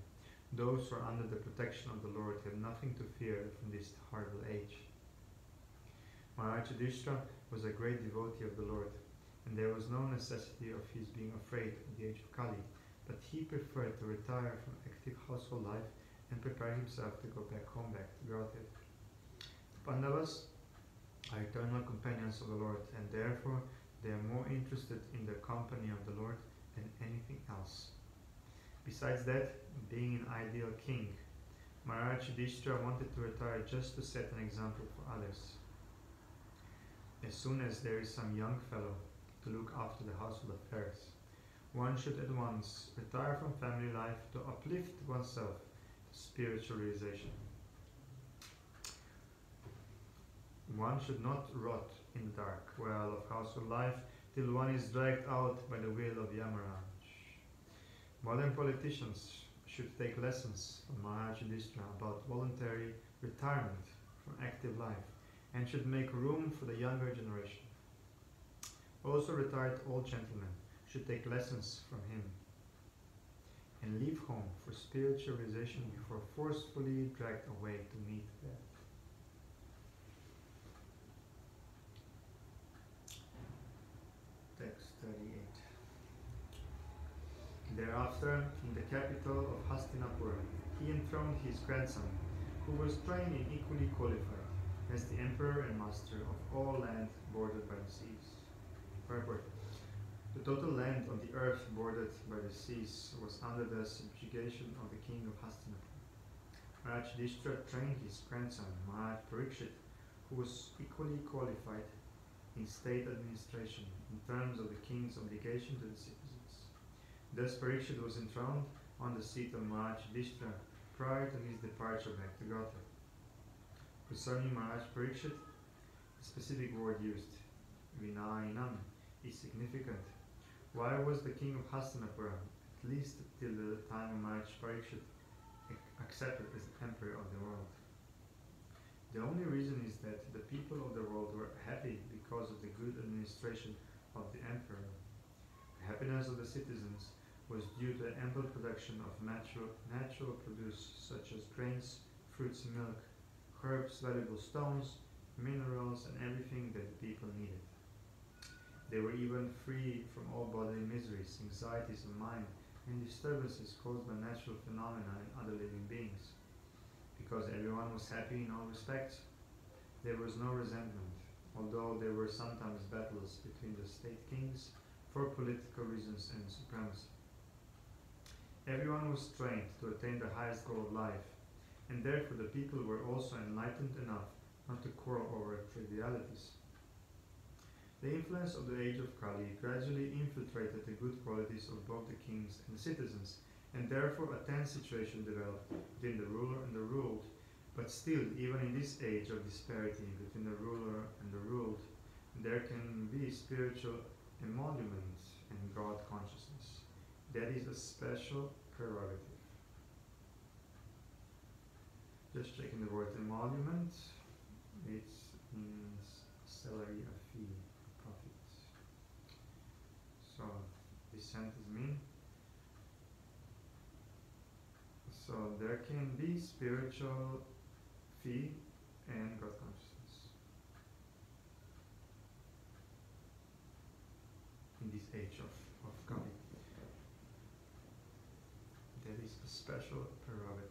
Those who are under the protection of the Lord have nothing to fear from this horrible age. Maharaj Yudhishthira was a great devotee of the Lord, and there was no necessity of his being afraid of the age of Kali, but he preferred to retire from active household life and prepare himself to go back home, back to Godhead. The Pandavas are eternal companions of the Lord, and therefore they are more interested in the company of the Lord than anything else. Besides that, being an ideal king, Maharaj Yudhishthira wanted to retire just to set an example for others. As soon as there is some young fellow to look after the household affairs, one should at once retire from family life to uplift oneself to spiritual realization. One should not rot in the dark well of household life till one is dragged out by the will of Yamaraj. Modern politicians should take lessons from Maharaj Yudhishthira about voluntary retirement from active life, and should make room for the younger generation. Also, retired old gentlemen should take lessons from him and leave home for spiritual realization before forcefully dragged away to meet death. Text 38. Thereafter, in the capital of Hastinapura, he enthroned his grandson, who was trained and equally qualified as the emperor and master of all land bordered by the seas. Purport. The total land on the earth bordered by the seas was under the subjugation of the king of Hastinapura. Maharaj Yudhishthira trained his grandson, Maharaj Parikshit, who was equally qualified in state administration in terms of the king's obligation to the citizens. Thus Parikshit was enthroned on the seat of Maharaj Yudhishthira prior to his departure back to Godhead. Concerning Maharaj Parikshit, the specific word used, Vinayinam, is significant. Why was the king of Hastinapura, at least till the time of Maharaj Parikshit, accepted as the emperor of the world? The only reason is that the people of the world were happy because of the good administration of the emperor. The happiness of the citizens was due to the ample production of natural produce such as grains, fruits and milk, herbs, valuable stones, minerals, and everything that the people needed. They were even free from all bodily miseries, anxieties of mind, and disturbances caused by natural phenomena and other living beings. because everyone was happy in all respects. There was no resentment, although there were sometimes battles between the state kings for political reasons and supremacy. Everyone was trained to attain the highest goal of life, and therefore the people were also enlightened enough not to quarrel over trivialities. The influence of the age of Kali gradually infiltrated the good qualities of both the kings and citizens, and therefore a tense situation developed between the ruler and the ruled. But still, even in this age of disparity between the ruler and the ruled, there can be spiritual emolument and God consciousness. That is a special prerogative. Just checking the word emolument. It means salary, a fee, a profit. So this sentence means, so there can be spiritual fee and God consciousness in this age of Kali. That is a special prerogative.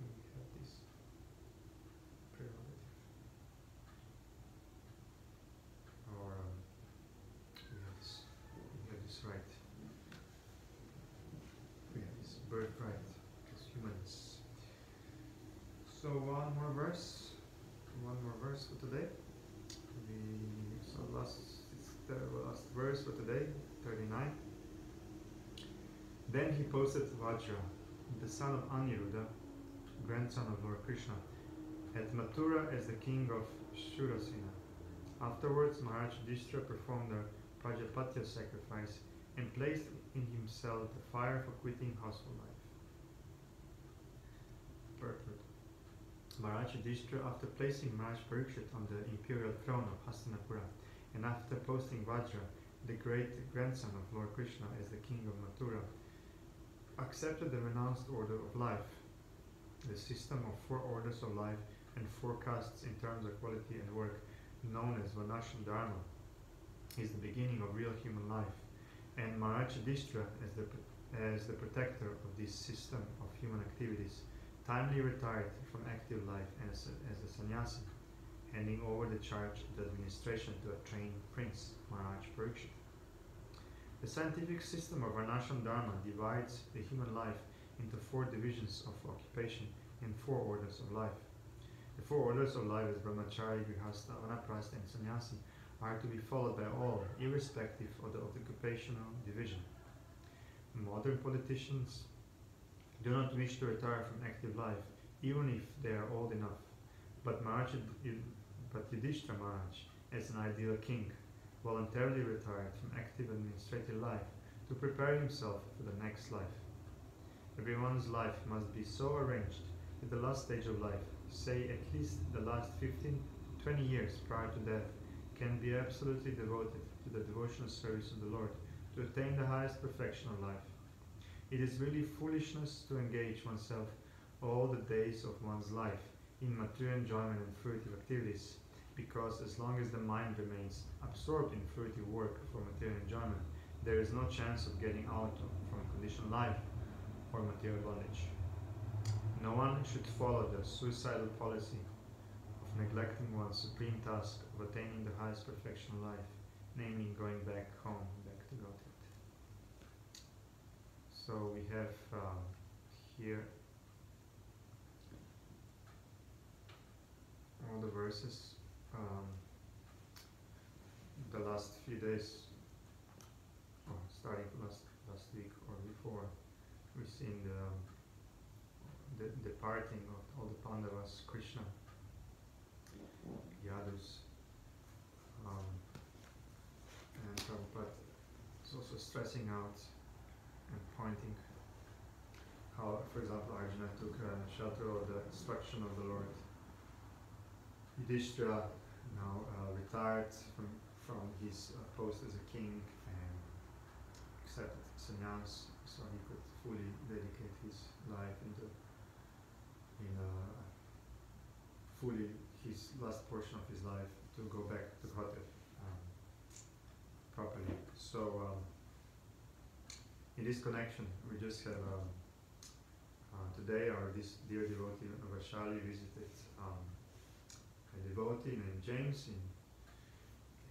We have this prerogative. Or we have this right. We have this birthright as humans. So one more verse for today. It's the last verse for today, 39. Then he posted Vajra, the son of Aniruddha, grandson of Lord Krishna, at Mathura as the king of Shurasena. Afterwards, Maharaj Yudhishthira performed the Prajapatya sacrifice and placed in himself the fire for quitting household life. Purport. Maharaj Yudhishthira, after placing Maharaj Parikshit on the imperial throne of Hastinapura, and after posting Vajra, the great grandson of Lord Krishna, as the king of Mathura, accepted the renounced order of life. The system of 4 orders of life and 4 castes in terms of quality and work, known as Varnashram Dharma, is the beginning of real human life, and Maharaj Yudhishthira, as the protector of this system of human activities, timely retired from active life as a sannyasi, handing over the charge of the administration to a trained prince, Maharaj Parikshit. The scientific system of Varnashram Dharma divides the human life into 4 divisions of occupation and 4 orders of life. The 4 orders of life as Brahmachari, Grihastha, Vanaprastha and Sannyasi are to be followed by all, irrespective of the occupational division. Modern politicians do not wish to retire from active life, even if they are old enough. But Yudhishthira Maharaj, as an ideal king, voluntarily retired from active administrative life to prepare himself for the next life. Everyone's life must be so arranged that the last stage of life, say at least the last 15-20 years prior to death, can be absolutely devoted to the devotional service of the Lord to attain the highest perfection of life. It is really foolishness to engage oneself all the days of one's life in material enjoyment and fruitive activities, because as long as the mind remains absorbed in fruitive work for material enjoyment, there is no chance of getting out from conditioned life or material bondage. No one should follow the suicidal policy of neglecting one's supreme task of attaining the highest perfection of life, namely going back home, back to Godhead. So we have here all the verses. The last few days, or starting last week or before, we've seen the departing of all the Pandavas, Krishna, Yadus, and Prabhupada is also stressing out and pointing how, for example, Arjuna took shelter of the instruction of the Lord. Yudhishthira now retired from his post as a king and accepted sannyas, so he could fully dedicate his life his last portion of his life to go back to Godhead properly. So in this connection, we just have Today our dear devotee Vaishali visited a devotee named James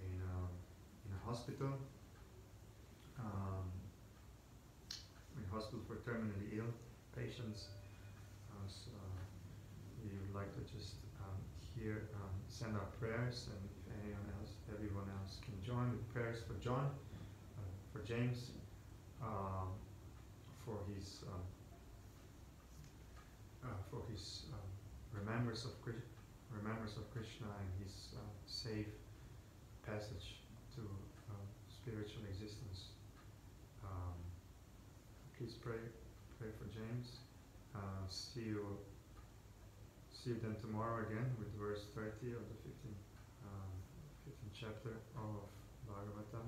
in a hospital, in hospital for terminally ill patients. So we would like to just here send our prayers, and if everyone else can join with prayers for John, for James, for his remembrance of Krishna and his safe passage to spiritual existence. Please pray for James. See you then tomorrow again with verse 30 of the 15th chapter of Bhagavatam.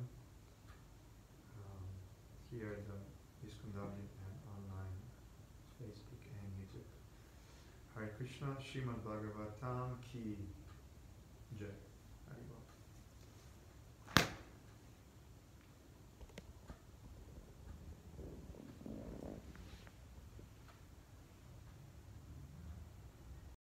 Here in the Iskandavni and online Facebook and YouTube. Hare Krishna, Srimad Bhagavatam ki jai.